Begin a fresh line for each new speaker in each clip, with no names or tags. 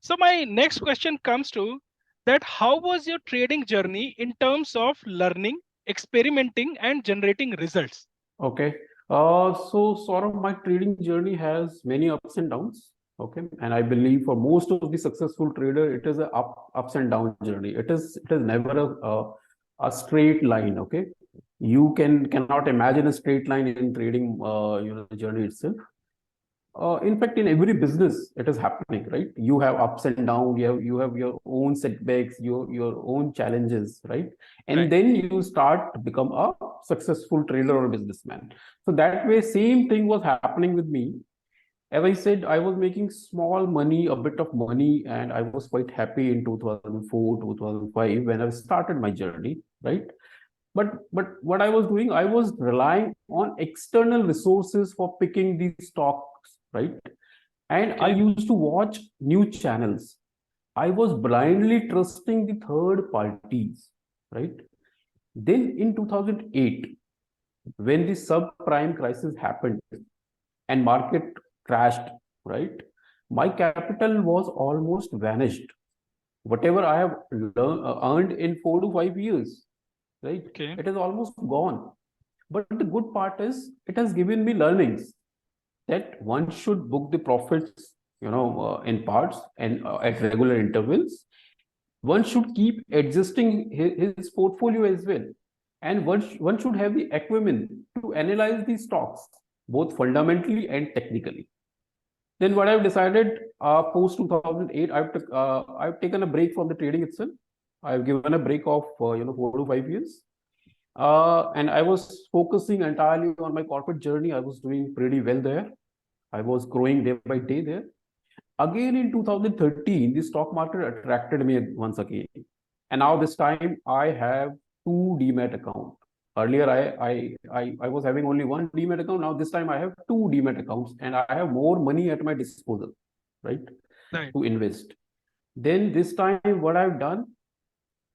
So my next question comes to that: how was your trading journey in terms of learning, experimenting, and generating results?
Okay. So sort of my trading journey has many ups and downs. Okay. And I believe for most of the successful trader, it is a ups and down journey. It is never a straight line. Okay. You cannot imagine a straight line in trading journey itself. In fact, in every business, it is happening, right? You have ups and downs. You have your own setbacks, your own challenges, right? And
Right.
then you start to become a successful trader or businessman. So that way, same thing was happening with me. As I said, I was making small money, a bit of money, and I was quite happy in 2004, 2005 when I started my journey, right? But what I was doing, I was relying on external resources for picking these stocks, right? And I
Okay.
used to watch new channels. I was blindly trusting the third parties, right? Then in 2008, when the subprime crisis happened and market crashed, right? My capital was almost vanished. Whatever I have earned in 4 to 5 years, right?
Okay.
It is almost gone. But the good part is it has given me learnings that one should book the profits, in parts and at regular intervals. One should keep adjusting his portfolio as well. And one should have the acumen to analyze the stocks, both fundamentally and technically. Then what I've decided post 2008, I've taken a break from the trading itself. I've given a break of 4 to 5 years, and I was focusing entirely on my corporate journey. I was doing pretty well there. I was growing day by day there. Again in 2013, the stock market attracted me once again, and now this time I have two demat accounts. Earlier, I was having only one demat account. Now this time I have two demat accounts, and I have more money at my disposal, right,
Right.
to invest. Then this time, what I've done,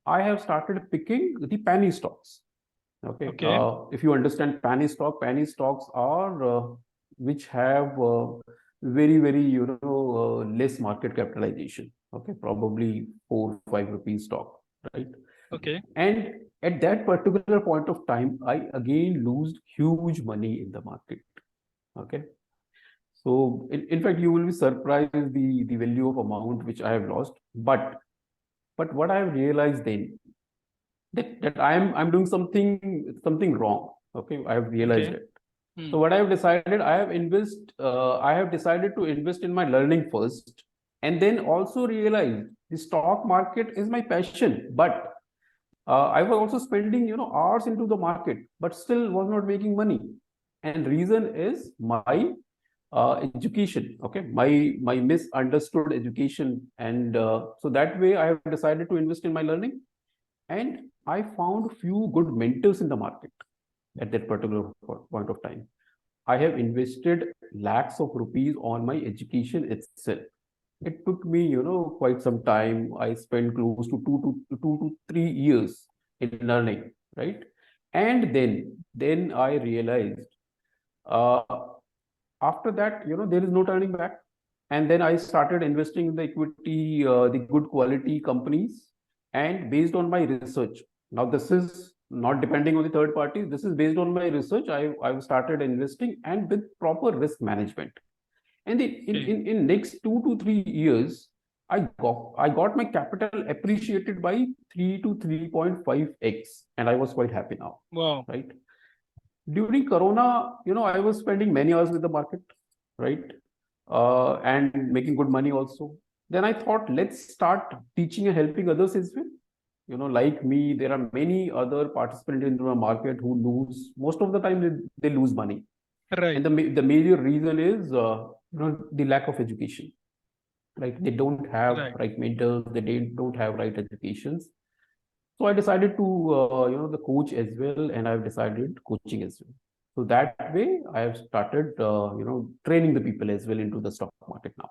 I have started picking the penny stocks. Okay,
Okay.
if you understand penny stocks are which have very less market capitalization. Okay, probably 4 5 rupees stock, right?
Okay.
And at that particular point of time, I again lose huge money in the market. Okay, so in fact, you will be surprised the value of amount which I have lost. But what I have realized then that I'm doing something wrong. Okay, I have realized
Okay.
it.
Hmm.
So what I have decided, I have decided to invest in my learning first, and then also realize the stock market is my passion. But I was also spending hours into the market, but still was not making money. And reason is my education. Okay, my misunderstood education, and so that way I have decided to invest in my learning, and I found few good mentors in the market at that particular point of time. I have invested lakhs of rupees on my education itself. It took me, quite some time. I spent close to 2 to 3 years in learning, right? And then I realized uh, after that, there is no turning back. And then I started investing in the equity, the good quality companies, and based on my research. Now this is not depending on the third parties. This is based on my research. I've started investing and with proper risk management. And
Okay.
in next 2 to 3 years, I got my capital appreciated by 3 to 3.5x, and I was quite happy now,
Wow.
right? During Corona, I was spending many hours with the market, right? And making good money also. Then I thought, let's start teaching and helping others as well. Like me, there are many other participants in the market who lose, most of the time they lose money.
Right.
And the major reason is, the lack of education. Like they don't have
Right.
right mentors, don't have right educations. So I decided to, the coach as well, and I've decided coaching as well. So that way, I have started, training the people as well into the stock market now.